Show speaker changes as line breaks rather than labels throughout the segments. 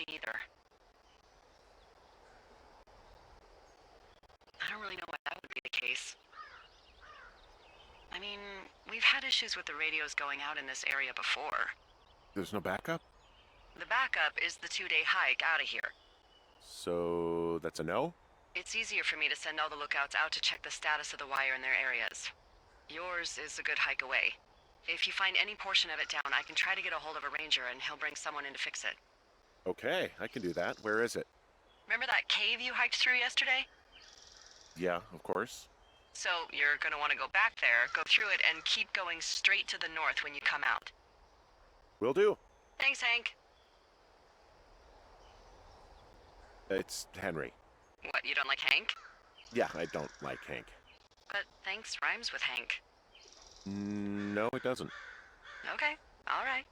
either. I don't really know why that would be the case. I mean, we've had issues with the radios going out in this area before.
There's no backup?
The backup is the 2-day hike out of here.
So that's a no?
It's easier for me to send all the lookouts out to check the status of the wire in their areas. Yours is a good hike away. If you find any portion of it down, I can try to get a hold of a ranger and he'll bring someone in to fix it.
Okay, I can do that. Where is it?
Remember that cave you hiked through yesterday?
Yeah, of course.
So you're gonna want to go back there, go through it, and keep going straight to the north when you come out.
Will do.
Thanks, Hank.
It's Henry.
What, you don't like Hank?
Yeah, I don't like Hank.
But thanks rhymes with Hank.
No, it doesn't.
Okay, all right.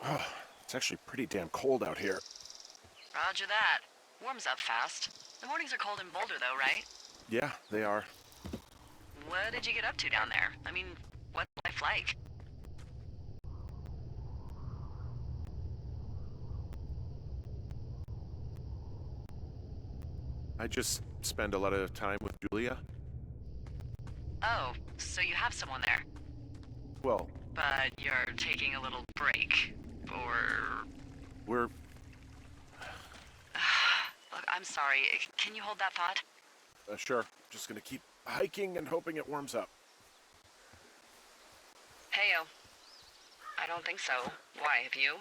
Oh, it's actually pretty damn cold out here.
Roger that. Warms up fast. The mornings are cold in Boulder, though, right?
Yeah, they are.
What did you get up to down there? I mean, what's life like?
I just spend a lot of time with Julia.
Oh, so you have someone there.
Well,
But you're taking a little break. Or...
we're...
Look, I'm sorry. Can you hold that thought?
Sure. Just gonna keep hiking and hoping it warms up.
Heyo. I don't think so. Why, have you?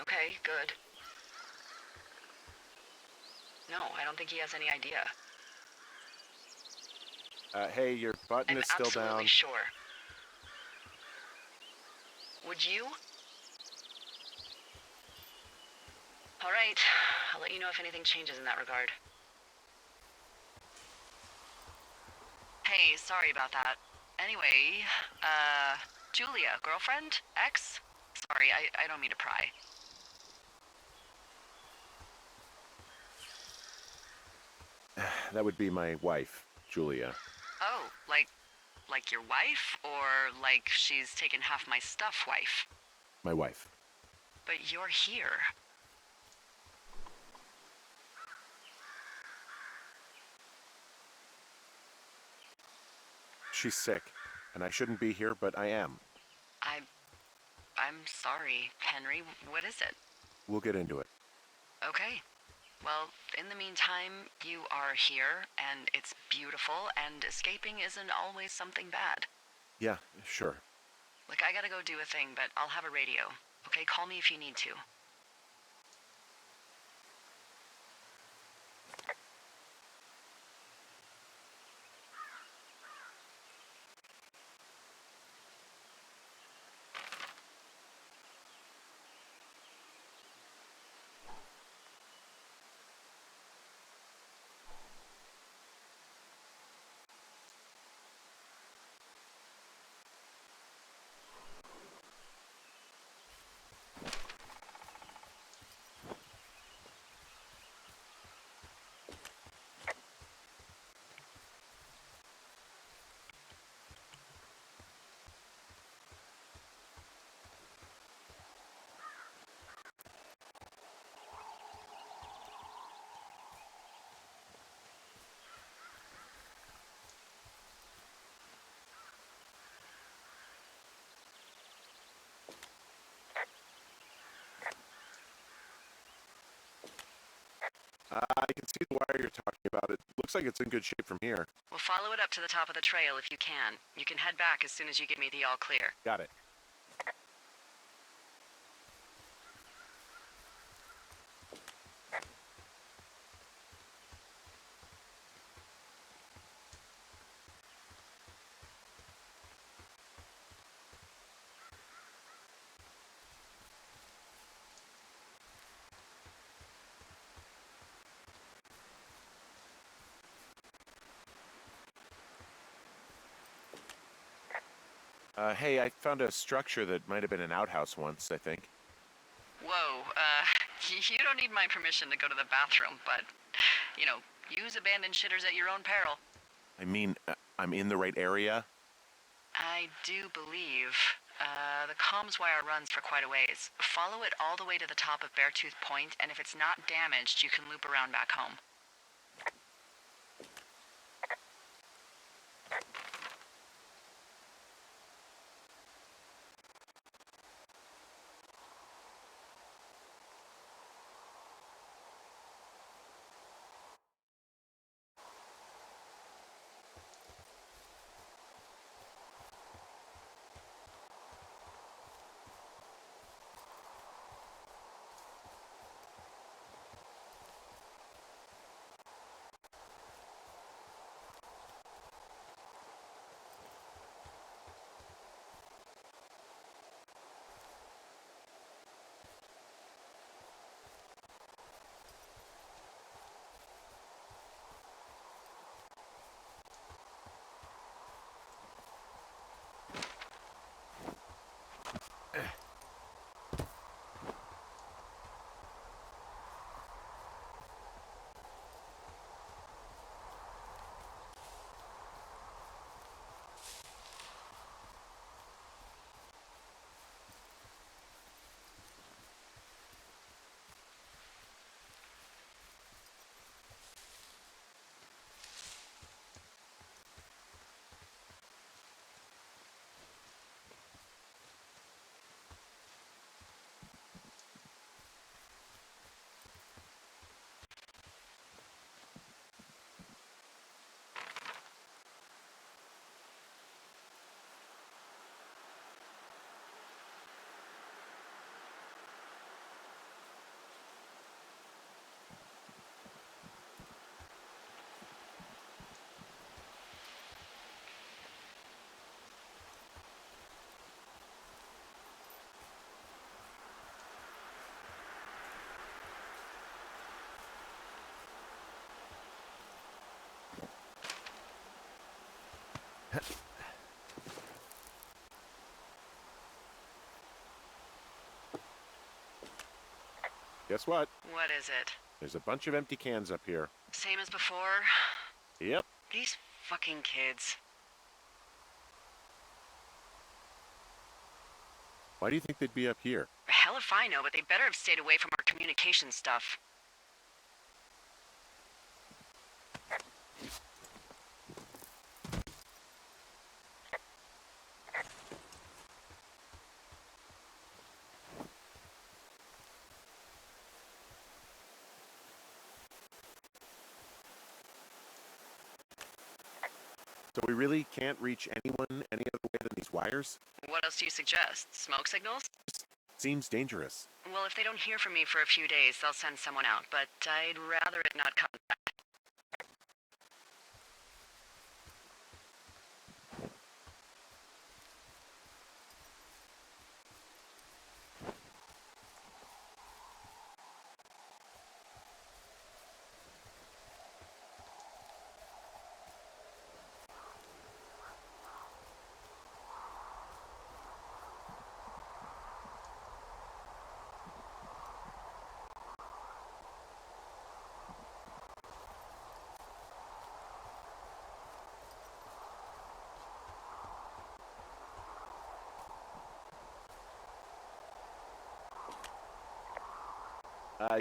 Okay, good. No, I don't think he has any idea.
Hey, your button
I'm
is still
absolutely
down.
sure. Would you? All right. I'll let you know if anything changes in that regard. Hey, sorry about that. Anyway, Julia, girlfriend? Ex? Sorry, I don't mean to pry.
That would be my wife, Julia.
Oh, like your wife? Or like she's taken half my stuff wife?
My wife.
But you're here.
She's sick, and I shouldn't be here, but I am.
I'm sorry, Henry. What is it?
We'll get into it.
Okay. Well, in the meantime, you are here, and it's beautiful, and escaping isn't always something bad.
Yeah, sure.
Look, I gotta go do a thing, but I'll have a radio. Okay, call me if you need to.
I can see the wire you're talking about. It looks like it's in good shape from here.
We'll follow it up to the top of the trail if you can. You can head back as soon as you give me the all clear.
Got it. Hey, I found a structure that might have been an outhouse once, I think.
Whoa, you don't need my permission to go to the bathroom, but, you know, use abandoned shitters at your own peril.
I mean, I'm in the right area.
I do believe. The comms wire runs for quite a ways. Follow it all the way to the top of Beartooth Point, and if it's not damaged, you can loop around back home.
Guess what?
What is it?
There's a bunch of empty cans up here.
Same as before?
Yep.
These fucking kids.
Why do you think they'd be up here?
Hell if I know, but they better have stayed away from our communication stuff.
So we really can't reach anyone any other way than these wires?
What else do you suggest? Smoke signals?
Seems dangerous.
Well, if they don't hear from me for a few days, they'll send someone out, but I'd rather it not come back.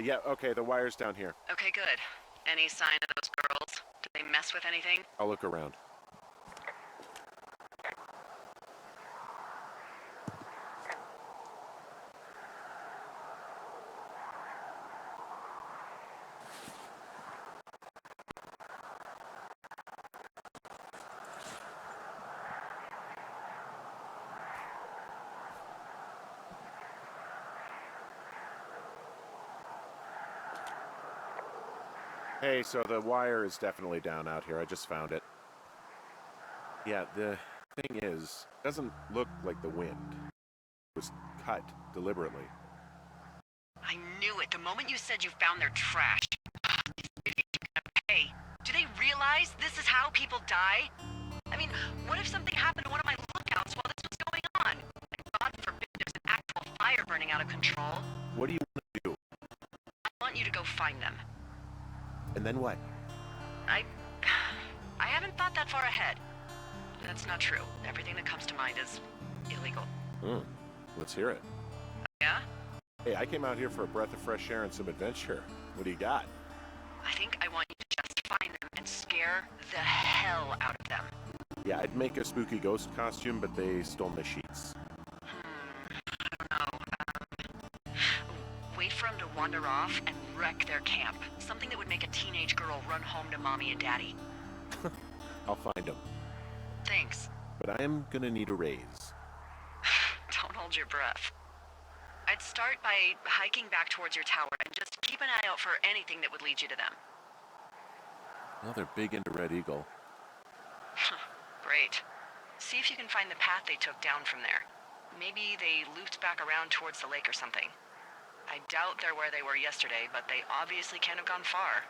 Yeah, okay, the wire's down here.
Okay, good. Any sign of those girls? Do they mess with anything?
I'll look around. Hey, so the wire is definitely down out here. I just found it. Yeah, the thing is, it doesn't look like the wind. It was cut deliberately.
I knew it the moment you said you found their trash. These idiots are gonna pay. Do they realize this is how people die? I mean, what if something happened to one of my lookouts while this was going on? Like, God forbid there's an actual fire burning out of control.
What do you want to do?
I want you to go find them.
And then what?
I haven't thought that far ahead. That's not true. Everything that comes to mind is illegal.
Let's hear it.
Yeah?
Hey, I came out here for a breath of fresh air and some adventure. What do you got?
I think I want you to just find them and scare the hell out of them.
Yeah, I'd make a spooky ghost costume, but they stole my sheets.
I don't know. Wait for them to wander off and wreck their camp. Something that would make a teenage girl run home to mommy and daddy.
I'll find them.
Thanks.
But I am gonna need a raise.
Don't hold your breath. I'd start by hiking back towards your tower and just keep an eye out for anything that would lead you to them.
Well, they're big into Red Eagle.
Great. See if you can find the path they took down from there. Maybe they looped back around towards the lake or something. I doubt they're where they were yesterday, but they obviously can't have gone far.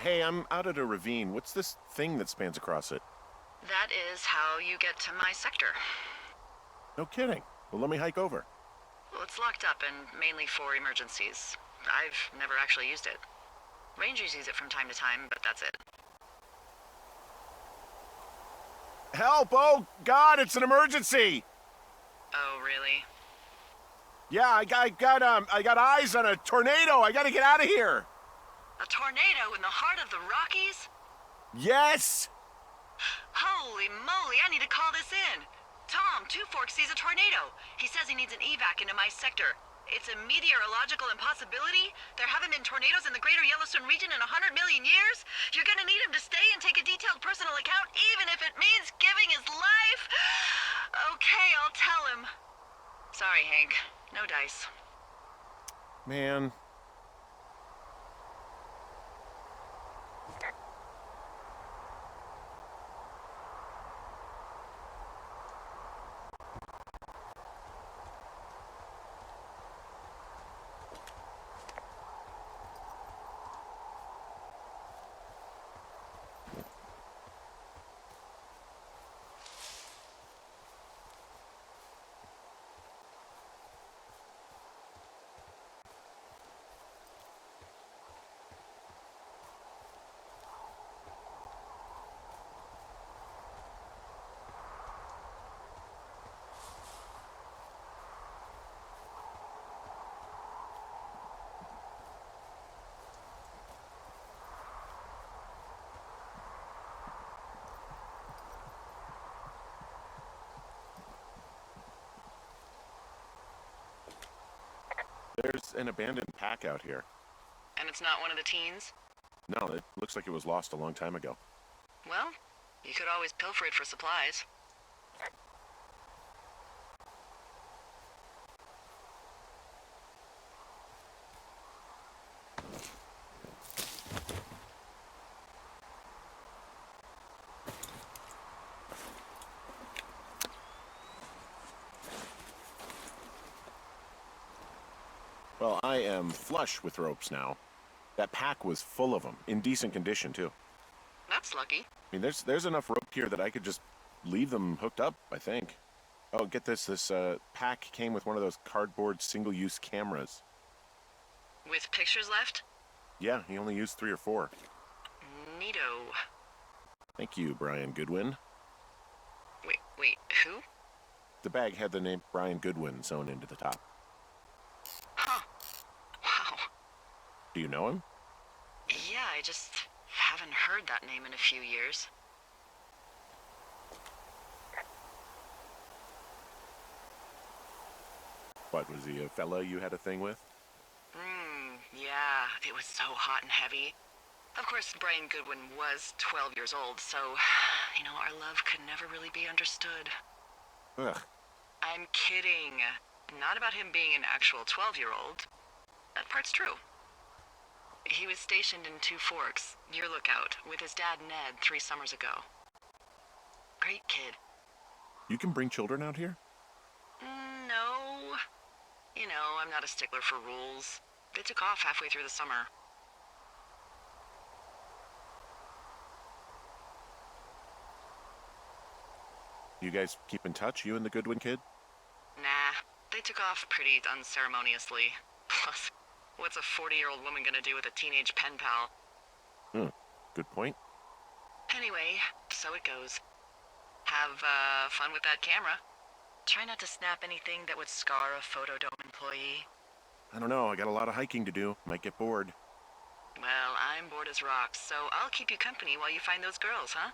Hey, I'm out at a ravine. What's this thing that spans across it?
That is how you get to my sector.
No kidding. Well, let me hike over.
Well, it's locked up and mainly for emergencies. I've never actually used it. Rangers use it from time to time, but that's it.
Help! Oh, God, it's an emergency!
Oh, really?
Yeah, I got eyes on a tornado. I gotta get out of here.
A tornado in the heart of the Rockies?
Yes!
Holy moly, I need to call this in. Tom, Two Forks sees a tornado. He says he needs an evac into my sector. It's a meteorological impossibility. There haven't been tornadoes in the greater Yellowstone region in 100 million years. You're gonna need him to stay and take a detailed personal account, even if it means giving his life. Okay, I'll tell him. Sorry, Hank. No dice.
Man. There's an abandoned pack out here.
And it's not one of the teens?
No, it looks like it was lost a long time ago.
Well, you could always pilfer it for supplies.
Well, I am flush with ropes now. That pack was full of them, in decent condition, too.
That's lucky.
I mean, there's enough rope here that I could just leave them hooked up, I think. Oh, get this. This pack came with one of those cardboard single-use cameras.
With pictures left?
Yeah, he only used 3 or 4.
Neato.
Thank you, Brian Goodwin.
Wait, who?
The bag had the name Brian Goodwin sewn into the top.
Huh. Wow.
Do you know him?
Yeah, I just haven't heard that name in a few years.
What, was he a fella you had a thing with?
Yeah, it was so hot and heavy. Of course, Brian Goodwin was 12 years old, so, our love could never really be understood.
Ugh.
I'm kidding. Not about him being an actual 12-year-old. That part's true. He was stationed in Two Forks, your lookout, with his dad Ned 3 summers ago. Great kid.
You can bring children out here?
No. I'm not a stickler for rules. They took off halfway through the summer.
You guys keep in touch, you and the Goodwin kid?
Nah, they took off pretty unceremoniously. Plus, what's a 40-year-old woman gonna do with a teenage pen pal?
Good point.
Anyway, so it goes. Have, fun with that camera. Try not to snap anything that would scar a Photodome employee.
I don't know, I got a lot of hiking to do. Might get bored.
Well, I'm bored as rocks, so I'll keep you company while you find those girls, huh?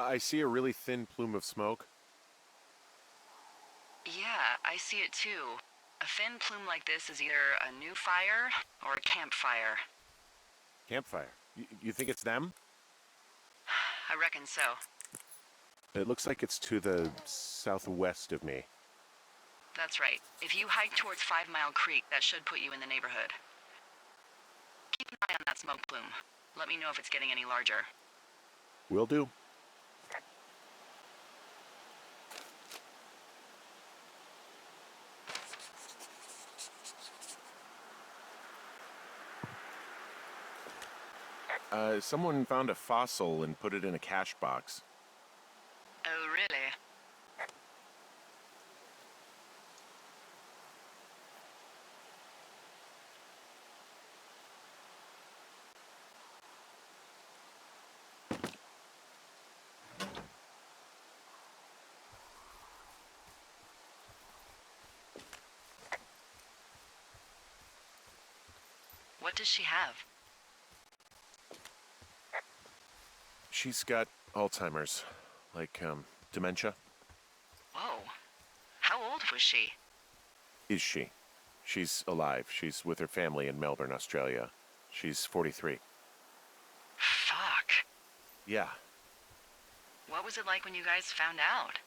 I see a really thin plume of smoke.
Yeah, I see it too. A thin plume like this is either a new fire or a campfire.
Campfire. You think it's them?
I reckon so.
It looks like it's to the southwest of me.
That's right. If you hike towards 5 Mile Creek, that should put you in the neighborhood. Keep an eye on that smoke plume. Let me know if it's getting any larger.
Will do. Someone found a fossil and put it in a cache box.
Oh, really? What does she have?
She's got Alzheimer's, like, dementia.
Whoa. How old was she?
Is she? She's alive. She's with her family in Melbourne, Australia. She's 43.
Fuck.
Yeah.
What was it like when you guys found out?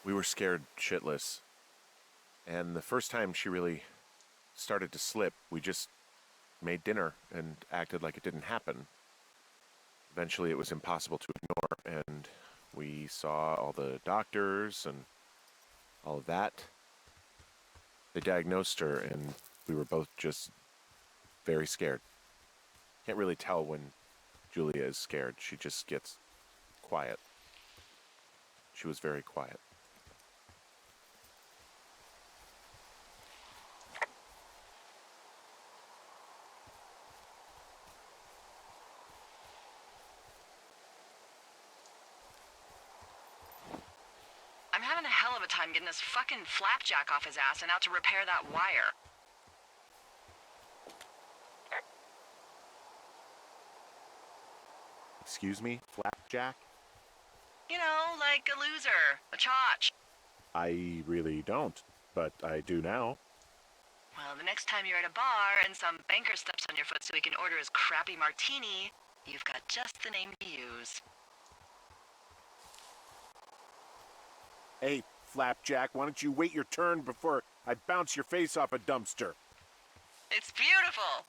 We were scared shitless. And the first time she really started to slip, we just made dinner and acted like it didn't happen. Eventually it was impossible to ignore, and we saw all the doctors and all of that. They diagnosed her, and we were both just very scared. Can't really tell when Julia is scared. She just gets quiet. She was very quiet.
I'm having a hell of a time getting this fucking flapjack off his ass and out to repair that wire.
Excuse me, Flapjack?
You know, like a loser, a chotch.
I really don't, but I do now.
Well, the next time you're at a bar and some banker steps on your foot so he can order his crappy martini, you've got just the name to use.
Hey, Flapjack, why don't you wait your turn before I bounce your face off a dumpster?
It's beautiful!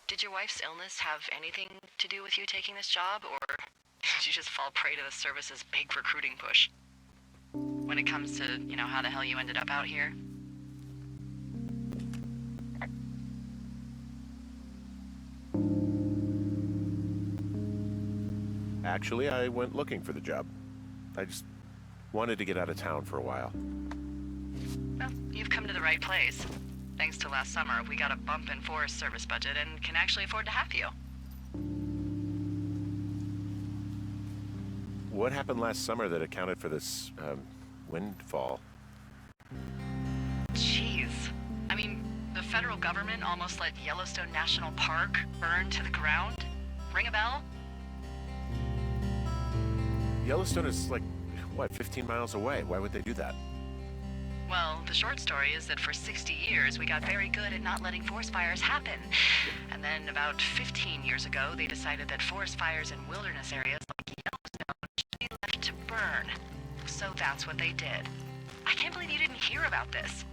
Did your wife's illness have anything to do with you taking this job, or did you just fall prey to the service's big recruiting push? When it comes to, how the hell you ended up out here?
Actually, I went looking for the job. I just wanted to get out of town for a while.
Well, you've come to the right place. Thanks to last summer, we got a bump in Forest Service budget and can actually afford to have you.
What happened last summer that accounted for this, windfall?
Jeez. I mean, the federal government almost let Yellowstone National Park burn to the ground? Ring a bell?
Yellowstone is like, 15 miles away? Why would they do that?
Well, the short story is that for 60 years, we got very good at not letting forest fires happen. And then about 15 years ago, they decided that forest fires in wilderness areas like Yellowstone should be left to burn. So that's what they did. I can't believe you didn't hear about this.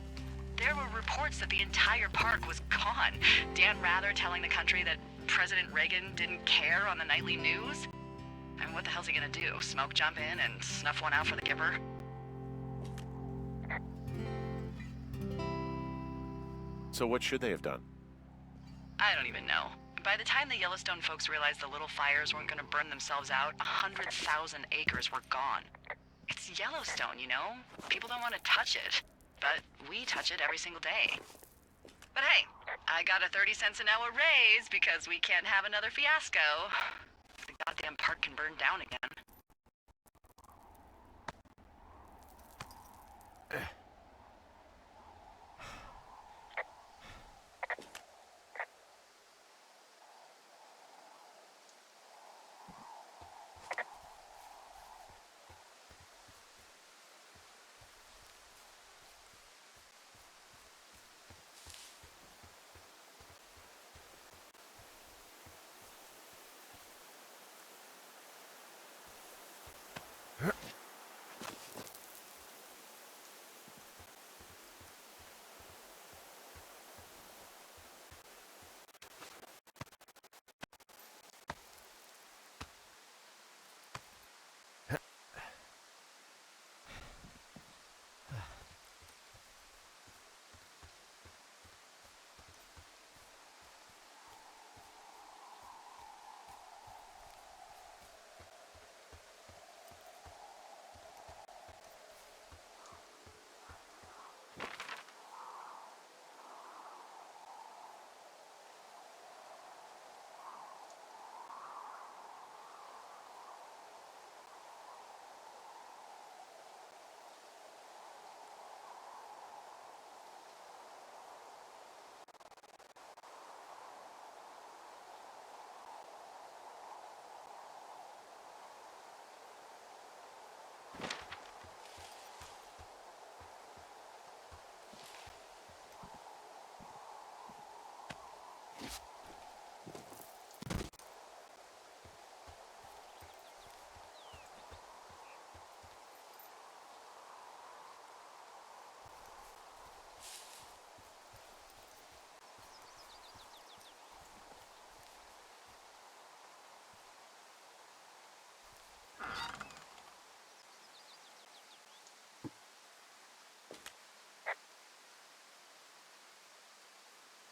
There were reports that the entire park was gone. Dan Rather telling the country that President Reagan didn't care on the nightly news. I mean, what the hell's he gonna do? Smoke jump in and snuff one out for the giver?
So what should they have done?
I don't even know. By the time the Yellowstone folks realized the little fires weren't gonna burn themselves out, 100,000 acres were gone. It's Yellowstone, People don't want to touch it. But we touch it every single day. But hey, I got a 30 cents an hour raise because we can't have another fiasco. The goddamn park can burn down again.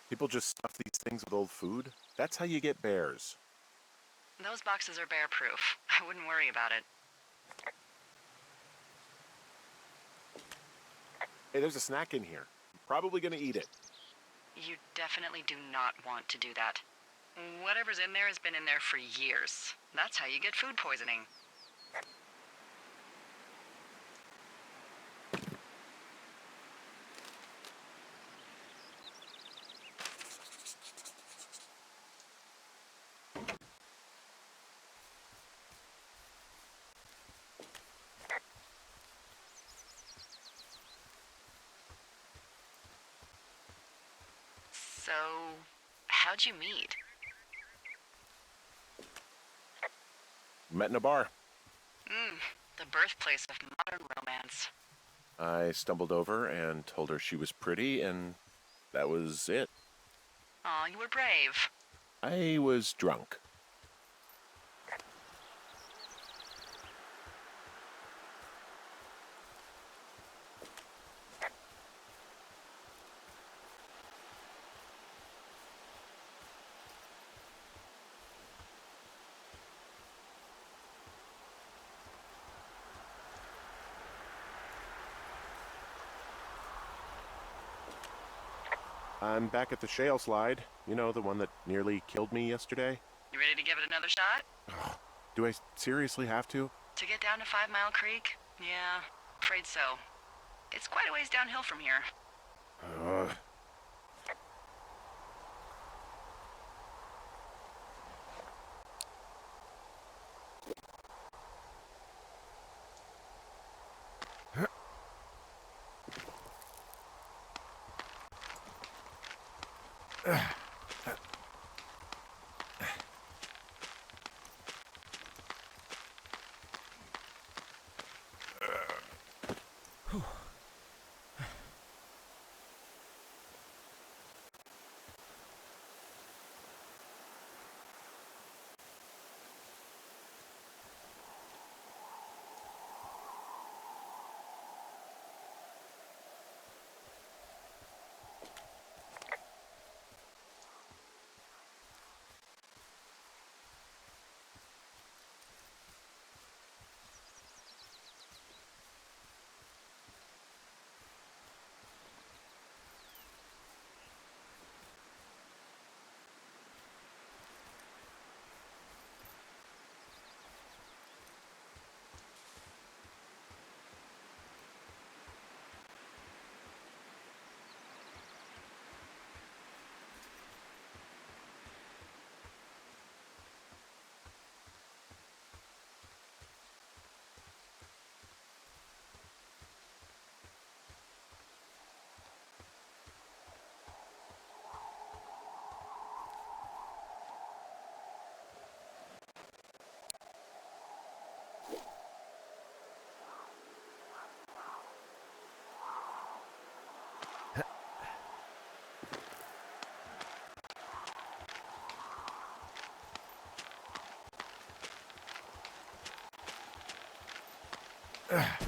People just stuff these things with old food? That's how you get bears.
Those boxes are bear-proof. I wouldn't worry about it.
Hey, there's a snack in here. I'm probably gonna eat it.
You definitely do not want to do that. Whatever's in there has been in there for years. That's how you get food poisoning. So, how'd you meet?
Met in a bar.
The birthplace of modern romance.
I stumbled over and told her she was pretty, and that was it.
Aw, you were brave.
I was drunk. I'm back at the shale slide. You know, the one that nearly killed me yesterday?
You ready to give it another shot?
Do I seriously have to?
To get down to 5 Mile Creek? Yeah, afraid so. It's quite a ways downhill from here.
Ugh. Ugh.